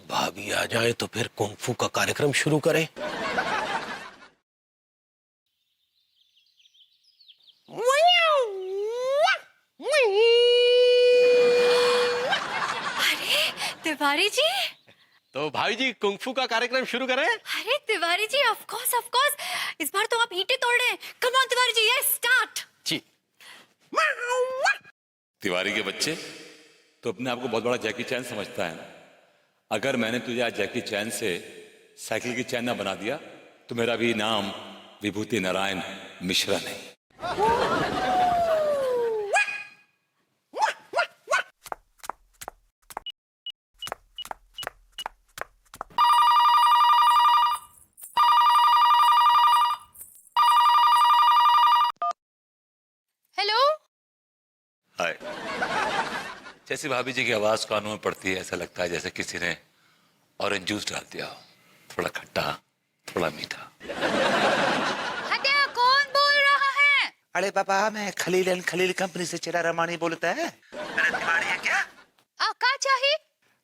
भाभी आ जाए तो फिर कुंग-फू का कार्यक्रम शुरू करें। अरे तिवारी जी। तो भाई जी कुंग-फू का कार्यक्रम शुरू करें। अरे तिवारी जी, ऑफ कोर्स इस बार तो आप ईंटें तोड़ रहे हैं। Come on Tiwari ji, yes start. जी। तिवारी के बच्चे, तो अपने आप को बहुत बड़ा जैकी चैन समझता है ना। अगर मैंने तुझे आज जैकी चैन से साइकिल की चैन ना बना दिया तो मेरा भी नाम विभूति नारायण मिश्रा नहीं। हेलो। हाय। जैसी भाभी जी की आवाज कानों में पड़ती है ऐसा लगता है जैसे किसी ने ऑरेंज जूस डाल दिया हो, थोड़ा खट्टा थोड़ा मीठा। हटिया, कौन बोल रहा है? अरे पापा, मैं खलील एंड खलील कंपनी से चिरा रमानी बोलता है। मेरा तिवारी है क्या? क्या चाहिए?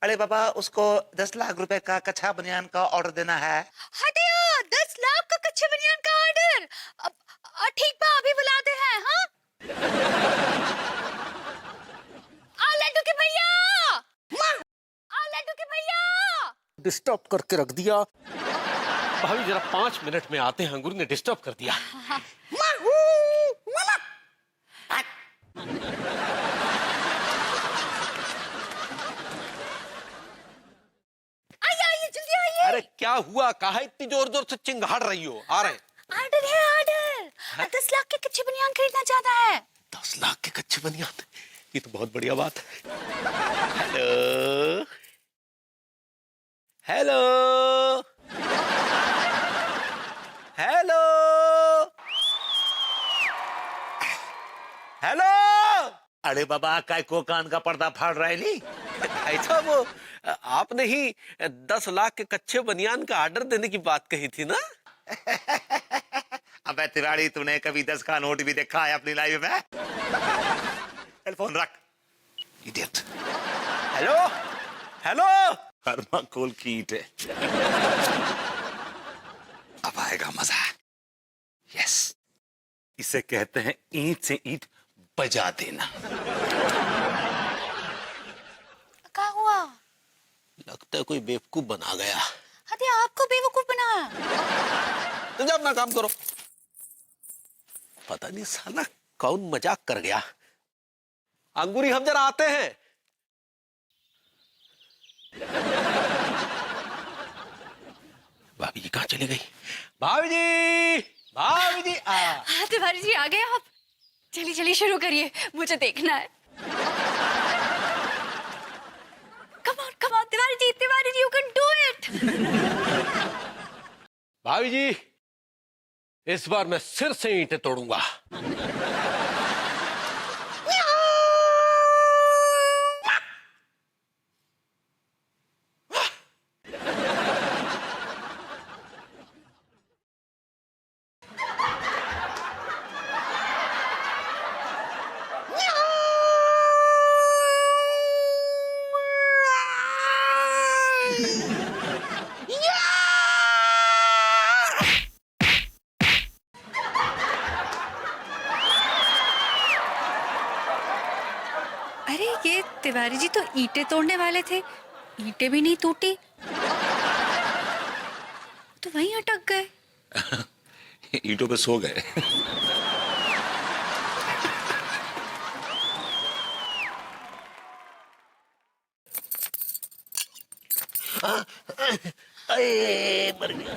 अरे पापा, उसको 10 लाख रुपए का कच्छा बनियान का ऑर्डर देना है। हटिया, 10 लाख का कच्चे बनियान का ऑर्डर। ठीक बा, अभी बुलाते हैं। हाँ, लड्डू के भैया, लड्डू के भैया। डिस्टर्ब करके रख दिया। भाभी जरा 5 मिनट में आते हैं, अंगूर ने डिस्टर्ब कर दिया। आइए जल्दी आइए। अरे क्या हुआ, काहे इतनी जोर जोर से चिंगाड़ रही हो? आ रहे। ऑर्डर है, ऑर्डर। 10 लाख के कच्चे बनियान खरीदना चाहता है। 10 लाख के कच्चे बनियान, ये तो बहुत बढ़िया बात है। Hello hello hello hello. अरे बाबा, काय को कान का पर्दा फाड़ रहा है नी? ऐसा वो आपने ही 10 लाख के कच्चे बनियान का ऑर्डर देने की बात कही थी ना? अबे तिवारी, तूने कभी 10 का नोट भी देखा है अपनी लाइफ में? टेलीफोन रख, इडियट। Hello hello. थर्माकोल की ईंट है। अब आएगा मजा। यस, इसे कहते हैं ईंट से ईंट बजा देना। क्या हुआ? लगता है कोई बेवकूफ बना गया। हटिया, आपको बेवकूफ बनाया। तो जब अपना काम करो। पता नहीं साला कौन मजाक कर गया। अंगूरी, हम जरा आते हैं। भाभी जी कहाँ चली गई? भाभी जी, भाभी जी हाँ तिवारी जी, आ गए आप। चलिए चलिए शुरू करिए, मुझे देखना है। Come on Tiwari ji, you can do it. भाभी जी, इस बार मैं सिर से ईंटें तोड़ूंगा। अरे ये तिवारी जी तो ईंटें तोड़ने वाले थे, ईंटें भी नहीं टूटी, तो वहीं अटक गए। ईंटों पे सो गए। अरे मर गया।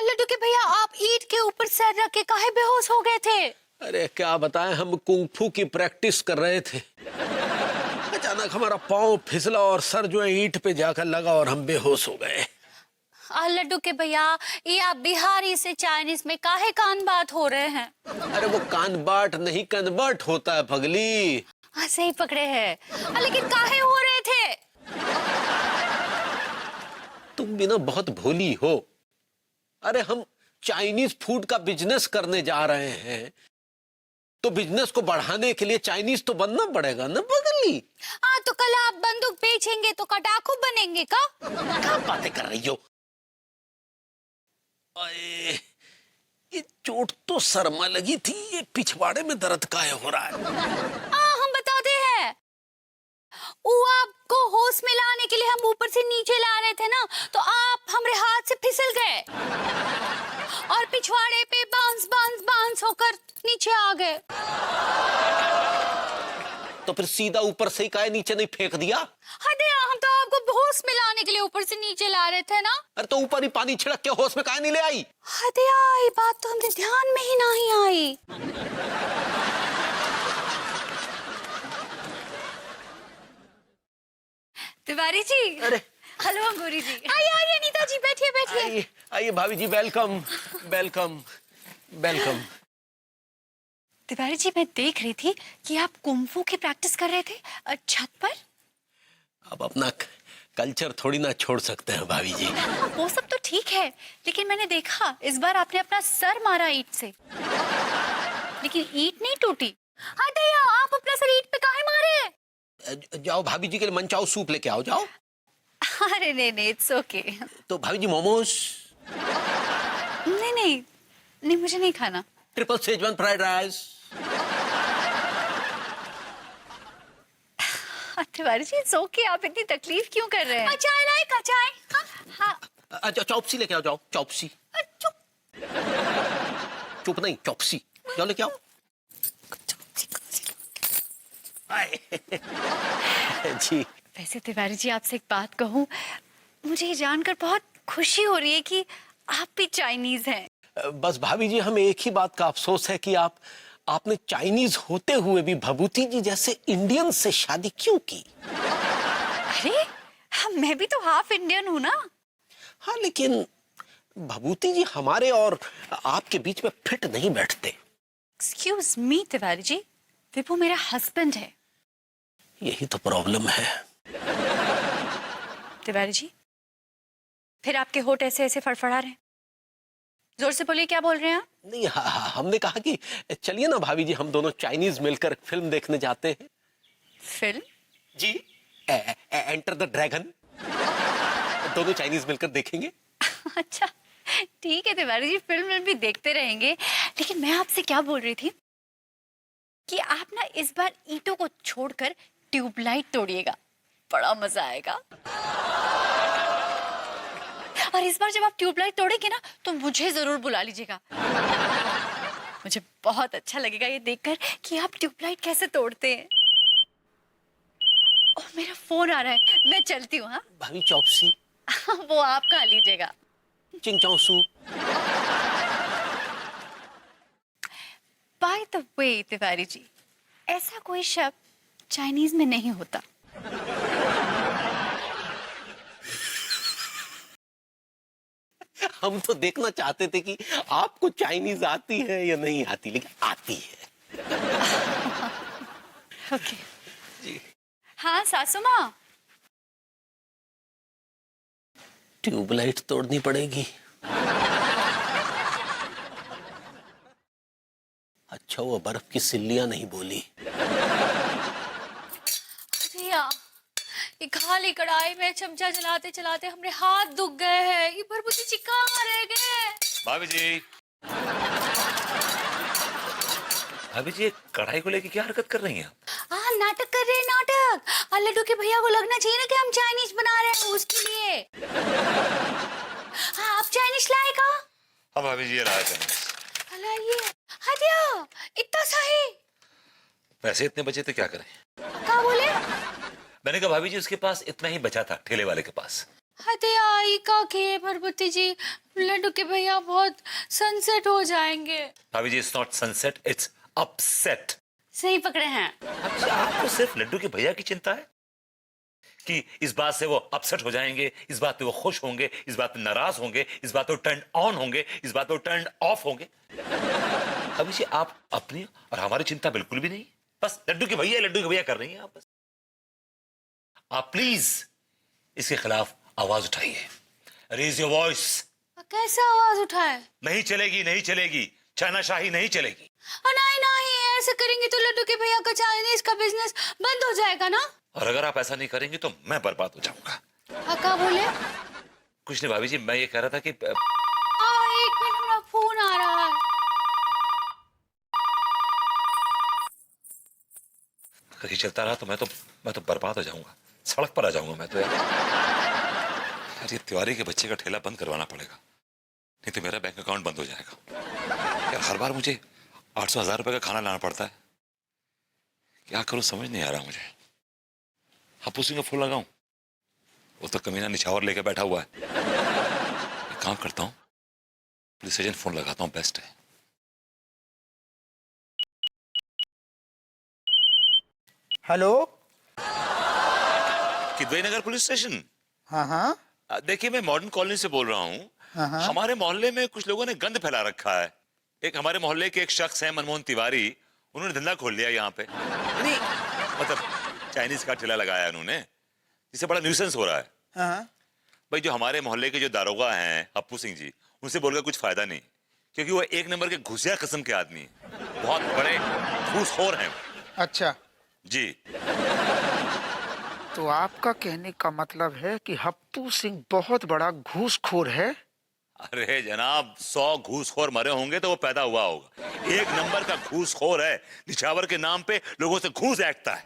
लड्डू के भैया, आप ईंट के ऊपर सर रख के काहे बेहोश हो गए थे? अरे क्या बताएं, हम कुंग-फू की प्रैक्टिस कर रहे थे। अचानक हमारा पांव फिसला और सर जो है ईंट पे जाकर लगा और हम बेहोश हो गए। लड्डू के भैया, ये आप बिहारी से चाइनीज में काहे कान बात हो रहे हैं? अरे वो कान बाट नहीं, कन्वर्ट होता है पगली। हाँ सही पकड़े हैं। लेकिन काहे हो रहे थे? भी ना बहुत भोली हो। अरे हम चाइनीज फूड का बिजनेस करने जा रहे हैं, तो बिजनेस को बढ़ाने के लिए चाइनीज तो बनना पड़ेगा ना बदली। हाँ, तो कल आप बंदूक बेचेंगे तो कटाखू बनेंगे का? क्या बातें कर रही हो? अरे ये चोट तो सर में लगी थी, ये पिछवाड़े में दर्द काहे हो रहा है? हम बताते हैं। वो आपको होश में लाने के लिए हम ऊपर से नीचे ला रहे थे ना, तो आप हमारे हाथ से फिसल गए और पिछवाड़े पे बांस बांस बांस होकर नीचे आ गए। तो फिर सीधा ऊपर से ही काहे नीचे नहीं फेंक दिया? अरे हम तो आपको होश में लाने के लिए ऊपर से नीचे ला रहे थे ना। अरे तो ऊपर ही पानी छिड़क के होश में काहे नहीं ले आई? अरे ये बात तो हमने ध्यान में ही नहीं आई। तिवारी जी। अरे हेलो अंगूरी जी। आइए आइए नीता जी, बैठिए बैठिए। आइए आइए भाभी जी, welcome welcome welcome. Tiwari ji, मैं देख रही थी कि आप कुंफू की प्रैक्टिस कर रहे थे छत पर। अब अपना कल्चर थोड़ी ना छोड़ सकते हैं भाभी जी। वो सब तो ठीक है, लेकिन मैंने देखा इस बार आपने अपना सर मारा ईंट से, लेकिन ईंट नहीं टूटी। हाँ दया, आप अपना सर ईंट पे काहे मारे? जाओ भाभी जी के लिए मनचाओ सूप लेके आओ, जाओ। अरे नहीं नहीं, इट्स ओके। तो भाभी जी मोमोज? नहीं नहीं नहीं, मुझे नहीं खाना। Triple schezwan fried rice? Tiwari ji, it's okay, आप इतनी तकलीफ क्यों कर रहे हैं? चाय लाए का? चाय? हाँ हाँ। अच्छा चौपसी लेके आओ, जाओ चौपसी। चुप। चुप नहीं, चौपसी जाओ लेके आओ। जी। वैसे तिवारी जी, आपसे एक बात कहूँ, मुझे ये जानकर बहुत खुशी हो रही है कि आप भी चाइनीज हैं। बस भाभी जी, हमें एक ही बात का अफसोस है कि आपने चाइनीज होते हुए भी भभूति जी जैसे इंडियन से शादी क्यों की? अरे मैं भी तो हाफ इंडियन हूँ ना। हाँ, लेकिन भभूति जी हमारे और आपके बीच में फिट नहीं बैठते। एक्सक्यूज मी तिवारी जी, विभू मेरा हस्बैंड है। यही तो प्रॉब्लम है। तिवारी जी, फिर आपके होठ ऐसे ऐसे फड़फड़ा रहे हैं, जोर से बोलिए, क्या बोल रहे हैं आप? नहीं, हमने कहा कि चलिए ना भाभी जी, हम दोनों चाइनीज मिलकर फिल्म देखने जाते हैं। फिल्म? जी, एंटर द ड्रैगन। दोनों चाइनीज मिलकर देखेंगे। अच्छा ठीक है तिवारी जी, फिल्म भी देखते रहेंगे, लेकिन मैं आपसे क्या बोल रही थी कि आप ना इस बार ईंटों को छोड़कर ट्यूबलाइट तोड़िएगा, बड़ा मजा आएगा। और इस बार जब आप ट्यूबलाइट तोड़ेंगे ना, तो मुझे जरूर बुला लीजिएगा। मुझे बहुत अच्छा लगेगा ये देखकर कि आप ट्यूबलाइट कैसे तोड़ते हैं। ओह, मेरा फोन आ रहा है, मैं चलती हूँ। हाँ भाभी, चौपसी? वो आप खा लीजिएगा। Ching chao soup. By the way Tiwari ji, ऐसा कोई शब्द चाइनीज में नहीं होता। हम तो देखना चाहते थे कि आपको चाइनीज आती है या नहीं आती, लेकिन आती है। ओके। जी। हाँ सासू माँ। ट्यूबलाइट तोड़नी पड़ेगी। अच्छा वो बर्फ की सिल्लियां नहीं बोली। ये खाली कढ़ाई में चमचा चलाते चलाते हमारे हाथ दुख गए हैं। ये भरपूरी जी कहाँ रह गए? भाभी जी, भाभी जी, कढ़ाई को लेके क्या हरकत कर रही हैं? हाँ, नाटक कर रहे हैं, नाटक। लड्डू के भैया को लगना चाहिए ना कि हम चाइनीज बना रहे हैं, उसके लिए। हाँ, आप चाइनीज लाएगा? हाँ भाभी जी, ये लाया चाइनीज। लाइए। हदिया, इतना सही। पैसे इतने बचे तो क्या करें? क्या बोले? मैंने कहा भाभी जी, उसके पास इतना ही बचा था, ठेले वाले के पास। हदिया, का के भरपूरी जी, लड्डू के भैया बहुत सनसेट हो जाएंगे। भाभी जी, it's not sunset, it's upset. सही पकड़े हैं। अच्छा, आपको सिर्फ लड्डू के भैया की चिंता है कि इस बात से वो अपसेट हो जाएंगे, इस बात पे वो खुश होंगे, इस बात पे नाराज होंगे, इस बात पे टर्न ऑन होंगे, इस बात पे टर्न ऑफ होंगे। अभी जी, आप अपनी और हमारी चिंता बिल्कुल भी नहीं, बस लड्डू के भैया कर रही हैं आप। बस आप प्लीज इसके खिलाफ आवाज उठाइए, रेज योर वॉइस। कैसे आवाज उठाए? नहीं चलेगी, नहीं चलेगी, चाइनाशाही नहीं चलेगी। नहीं नहीं, ऐसे करेंगे तो लड्डू के भैया का चाइनीज का बिजनेस बंद हो जाएगा ना। और अगर आप ऐसा नहीं करेंगे तो मैं बर्बाद हो जाऊंगा। क्या बोले? कुछ नहीं भाभी जी, मैं ये कह रहा था कि एक मिनट, मेरा फोन आ रहा है। अगर ये चलता रहा तो मैं तो बर्बाद हो जाऊंगा, सड़क पर आ जाऊंगा मैं तो यार ये तिवारी के बच्चे का ठेला बंद करवाना पड़ेगा, नहीं तो मेरा बैंक अकाउंट बंद हो जाएगा। यार हर बार मुझे 800-1000 रुपए का खाना लाना पड़ता है, क्या करूं समझ नहीं आ रहा मुझे। हप्पू सिंह का फोन लगाऊं, वो तो कमीना निछावर लेके बैठा हुआ है। एक काम करता हूं, पुलिस स्टेशन फोन लगाता हूं, बेस्ट है। हेलो। किदवई नगर पुलिस स्टेशन। हाँ हाँ देखिए मैं मॉडर्न कॉलोनी से बोल रहा हूँ। हाँ। हमारे मोहल्ले में कुछ लोगों ने गंद फैला रखा है। एक हमारे मोहल्ले के एक शख्स है मनमोहन तिवारी, उन्होंने धंधा खोल लिया यहाँ पे। नहीं मतलब चाइनीज का ठेला लगाया उन्होंने, जिससे बड़ा न्यूसेंस हो रहा है। हाँ। भाई जो हमारे मोहल्ले के जो दारोगा हैं हप्पू सिंह जी, उनसे बोलकर कुछ फायदा नहीं, क्योंकि वो एक नंबर के घुसिया किस्म के आदमी हैं, बहुत बड़े घूसखोर हैं। अच्छा, जी तो आपका कहने का मतलब है कि हप्पू सिंह बहुत बड़ा घूसखोर है? अरे जनाब, 100 घूसखोर मरे होंगे तो वो पैदा हुआ होगा। एक नंबर का घूसखोर है, निछावर के नाम पे लोगों से घूस ऐंठता है।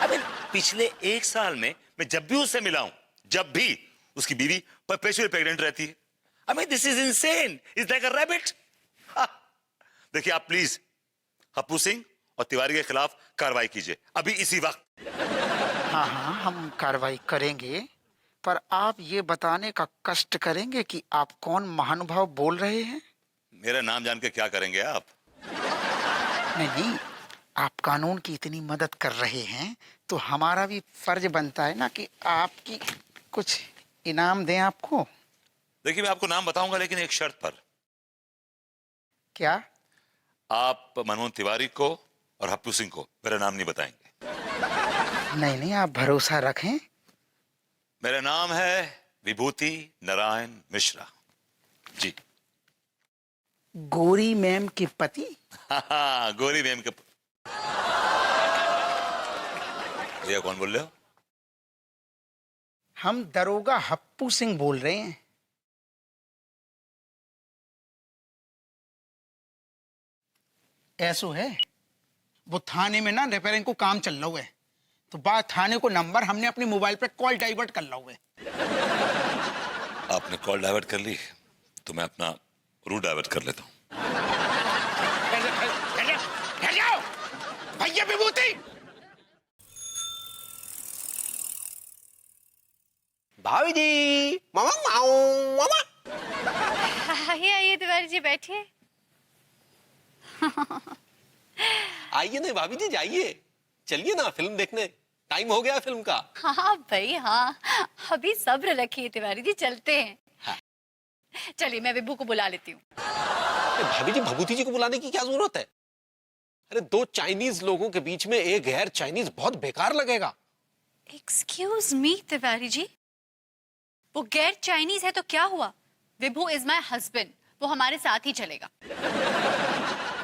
अबे पिछले 1 साल में मैं जब भी उससे मिला हूं, जब भी उसकी बीवी परपेचुअल प्रेग्नेंट रहती है। I mean this is insane, is like a rabbit. देखिए आप प्लीज हप्पू सिंह और तिवारी के खिलाफ कार्रवाई कीजिए अभी इसी वक्त। हाँ हाँ, हम कार्रवाई करेंगे, पर आप ये बताने का कष्ट करेंगे कि आप कौन महानुभाव बोल रहे हैं? मेरा नाम जान के क्या करेंगे आप? नहीं नहीं, आप कानून की इतनी मदद कर रहे हैं तो हमारा भी फर्ज बनता है ना कि आपकी कुछ इनाम दें आपको। देखिए मैं आपको नाम बताऊंगा, लेकिन एक शर्त पर। क्या? आप मनमोहन तिवारी को और हप्पू सिंह को मेरा नाम नहीं बताएंगे। नहीं नहीं, आप भरोसा रखें। मेरा नाम है विभूति नारायण मिश्रा जी। गोरी मैम के पति? हाँ, गोरी मैम के। भैया कौन बोल रहे हो? हम दरोगा हप्पू सिंह बोल रहे हैं। ऐसो है, वो थाने में ना रिपेयरिंग को काम चल रहा है, तो बात थाने को नंबर हमने अपने मोबाइल पे कॉल डाइवर्ट कर ला है। आपने कॉल डाइवर्ट कर ली तो मैं अपना रूट डाइवर्ट कर लेता हूँ। भैया विभूति! भाभी जी, मामा माओ मामा। आइए आइए तिवारी जी, बैठिए। आइए ना भाभी जी, जाइए, चलिए ना फिल्म देखने, टाइम हो गया फिल्म का। हाँ भाई हाँ, अभी सब्र रखिए तिवारी जी, चलते हैं। हाँ। चलिए मैं विभू को बुला लेती हूँ। भाभी जी, भभूति जी को बुलाने की क्या जरूरत है? अरे 2 चाइनीज लोगों के बीच में एक गैर चाइनीज बहुत बेकार लगेगा। एक्सक्यूज मी तिवारी जी, वो गैर चाइनीज है तो क्या हुआ? विभू इज माय हस्बैंड, वो हमारे साथ ही चलेगा।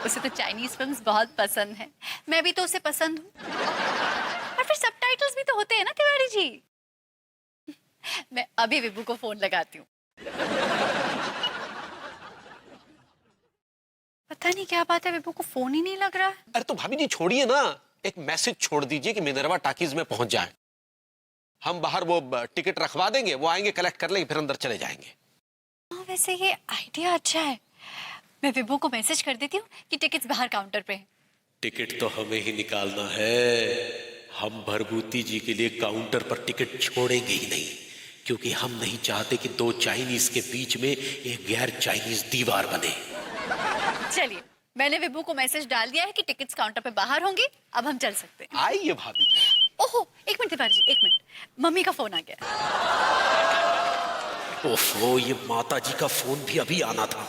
उसे तो चाइनीज फिल्म्स बहुत पसंद है, मैं भी तो उसे पसंद हूँ। और फिर सबटाइटल्स भी तो होते हैं ना तिवारी जी। मैं अभी विभू को फोन लगाती हूँ। पता नहीं क्या बात है, विभू को फोन ही नहीं लग रहा है। अरे तो भाभी जी छोड़िए ना, एक मैसेज छोड़ दीजिए कि मिनर्वा टाकीज में पहुंच जाएं। हम बाहर वो टिकट रखवा देंगे, वो आएंगे कलेक्ट कर लेंगे, फिर अंदर चले जाएंगे। हाँ वैसे ये आइडिया अच्छा है, मैं विभू को मैसेज कर देती हूँ कि टिकट्स बाहर काउंटर पे हैं। टिकट तो हमें ही निकालना है, हम भरभूति जी के लिए काउंटर पर टिकट छोड़ेंगे ही नहीं, क्योंकि हम नहीं चाहते कि 2 चाइनीज के बीच में एक गैर चाइनीज दीवार बने। चलिए मैंने विभू को मैसेज डाल दिया है कि टिकट्स काउंटर पे बाहर होंगे, अब हम चल सकते हैं। आइए भाभी जी। ओहो एक मिनट तिवारी जी, एक मिनट, मम्मी का फोन आ गया। ओफो, ये माता जी का फोन भी अभी आना था।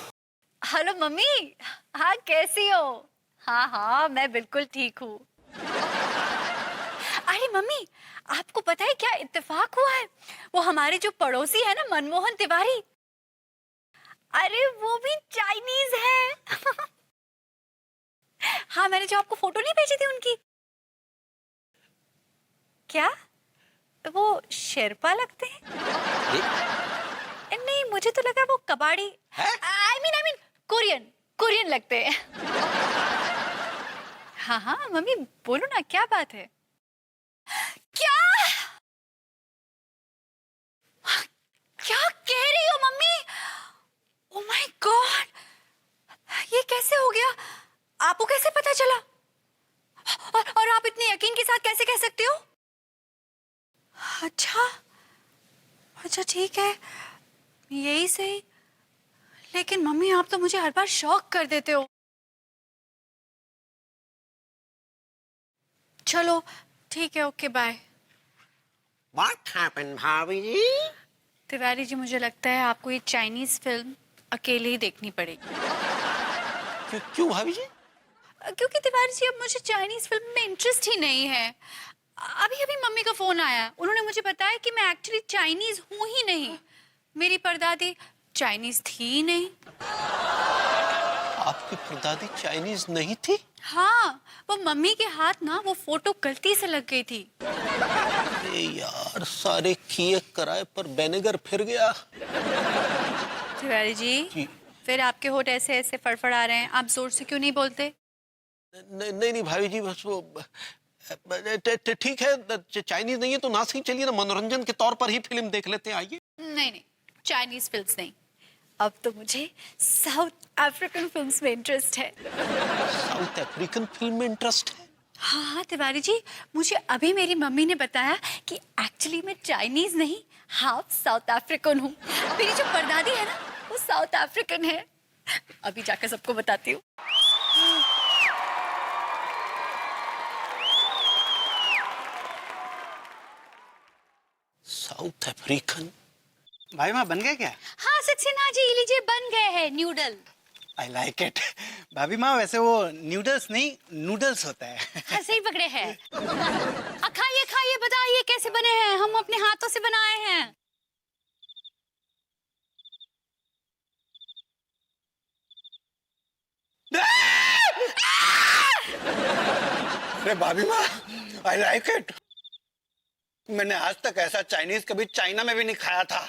हेलो मम्मी, हाँ कैसी हो? हाँ हाँ मैं बिल्कुल ठीक हूँ। अरे मम्मी, आपको पता है क्या इत्तेफाक हुआ है? वो हमारे जो पड़ोसी है ना, मनमोहन तिवारी, अरे वो भी चाइनीज है। हाँ, मैंने जो आपको फोटो नहीं भेजी थी उनकी। क्या वो शेरपा लगते हैं? नहीं, मुझे तो लगा वो कबाड़ी। आई मीन कोरियन, कोरियन लगते हैं। हाँ हाँ मम्मी, बोलो ना, क्या बात है? क्या क्या कह रही हो मम्मी? ओ माय गॉड, ये कैसे हो गया? आपको कैसे पता चला? और आप इतने यकीन के साथ कैसे कह सकते हो? अच्छा अच्छा, ठीक है, यही सही। लेकिन मम्मी, आप तो मुझे हर बार शॉक कर देते हो। चलो ठीक है, ओके बाय। What happened, भाभी जी? तिवारी जी, मुझे लगता है आपको ये चाइनीज फिल्म अकेले ही देखनी पड़ेगी। क्यों भाभी जी? क्योंकि तिवारी जी, अब मुझे चाइनीज फिल्म में इंटरेस्ट ही नहीं है। अभी अभी मम्मी का फोन आया, उन्होंने मुझे बताया कि मैं एक्चुअली चाइनीज हूं ही नहीं। मेरी परदादी चाइनीज थी ही नहीं। आपकी परदादी चाइनीज नहीं थी? हाँ, वो मम्मी के हाथ ना वो फोटो गलती से लग गई थी। अरे यार, सारे किए कराए पर बेनेगर फिर गया। तिवारी जी, फिर आपके होठ ऐसे ऐसे फड़फड़ा रहे हैं, आप जोर से क्यों नहीं बोलते? नहीं भाभी जी, बस वो ठीक है, चाइनीज नहीं है तो ना सही, चलिए ना मनोरंजन के तौर पर ही फिल्म देख लेते हैं, आइए। नहीं, चाइनीज फिल्म्स नहीं, अब तो मुझे साउथ अफ्रीकन फिल्म्स में इंटरेस्ट है। साउथ अफ्रीकन फिल्म में इंटरेस्ट है? हाँ हाँ तिवारी जी, मुझे अभी मेरी मम्मी ने बताया कि एक्चुअली मैं चाइनीज नहीं, हाफ साउथ अफ्रीकन हूँ। मेरी जो परदादी है ना, वो साउथ अफ्रीकन है। अभी जाकर सबको बताती हूँ। South African? भाई माँ बन गए क्या? हाँ सक्सेना जी, लीजिए, बन गए हैं न्यूडल। I like it. भाभी माँ, वैसे वो न्यूडल्स नहीं, नूडल्स होता है। हाँ, सही पकड़े हैं। खाइए खाइए, बताइए कैसे बने हैं, हम अपने हाथों से बनाए हैं। अरे भाभी माँ, आई लाइक इट। मैंने आज तक ऐसा चाइनीज कभी चाइना में भी नहीं खाया था।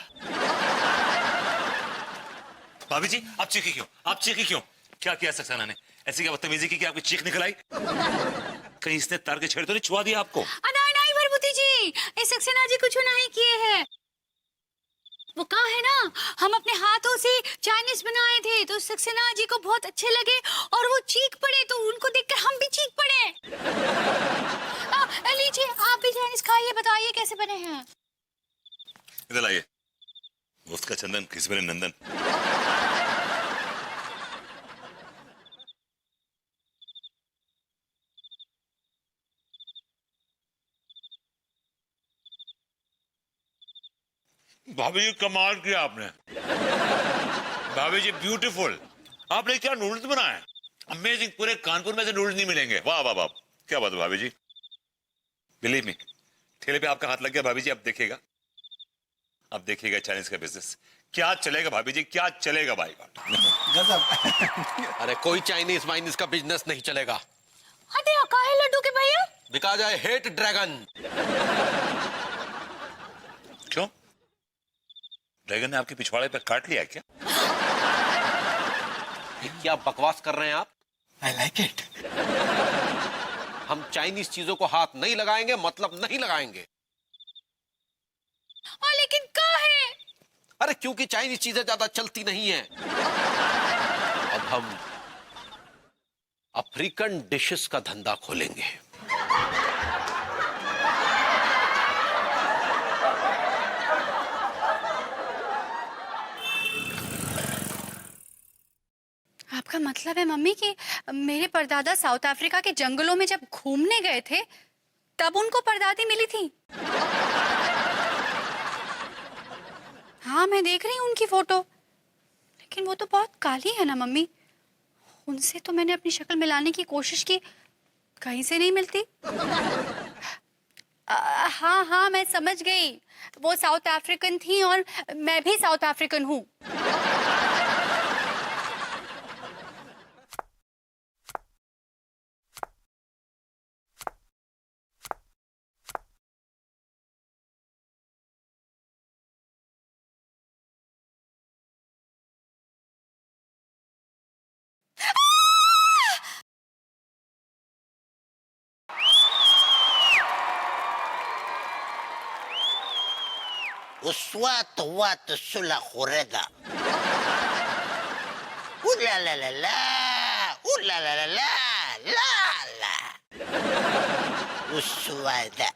भाभी जी, आप चीखी क्यों? आप चीखी क्यों? क्या किया सक्सेना ने? ऐसी क्या बदतमीजी की कि आपकी चीख निकल आई? कहीं इसने तार के छेड़ तो नहीं छुआ दिया आपको? नहीं नहीं भरभूति जी, इस सक्सेना जी कुछ नहीं किए हैं। वो कहा है ना, हम अपने हाथों से चाइनीज बनाए थे, तो सक्सेना जी को बहुत अच्छे लगे और वो चीख पड़े, तो उनको देखकर हम भी चीख पड़े। लीजिए, आप भी चाइनीज खाइए, बताइए कैसे बने हैं। इधर लाइए, उसका चंदन किस बने नंदन। भाभी जी, कमाल किया आपने। भाभी जी, ब्यूटीफुल। आपने क्या नूडल्स बनाए? अमेजिंग। पूरे कानपुर में से नूडल्स नहीं मिलेंगे। वाह वाह वाह, क्या बात है भाभी जी। बिलीव मी, ठेले पे आपका हाथ लग गया भाभी जी। अब देखिएगा, अब देखिएगा चाइनीज का बिजनेस क्या चलेगा भाभी जी, क्या चलेगा भाई। गजब। अरे कोई चाइनीज वाइनीज का बिजनेस नहीं चलेगा। अरे काहे लड्डू के भैया? Because I hate dragon. क्यों? ड्रैगन ने आपके पिछवाड़े पे काट लिया क्या? क्या बकवास कर रहे हैं आप? I like it. हम चाइनीज चीजों को हाथ नहीं लगाएंगे, मतलब नहीं लगाएंगे। लेकिन काहे? अरे क्योंकि चाइनीज चीजें ज्यादा चलती नहीं हैं। अब हम अफ्रीकन डिशेस का धंधा खोलेंगे। आपका मतलब है मम्मी कि मेरे परदादा साउथ अफ्रीका के जंगलों में जब घूमने गए थे, तब उनको परदादी मिली थी? हाँ, मैं देख रही हूँ उनकी फोटो, लेकिन वो तो बहुत काली है ना मम्मी। उनसे तो मैंने अपनी शक्ल मिलाने की कोशिश की, कहीं से नहीं मिलती। हाँ हाँ, मैं समझ गई। वो साउथ अफ्रीकन थी और मैं भी साउथ अफ्रीकन हूँ। Uswato wato sula horeda. Ooh la la la la. Ooh la la la la. La la. Uswada.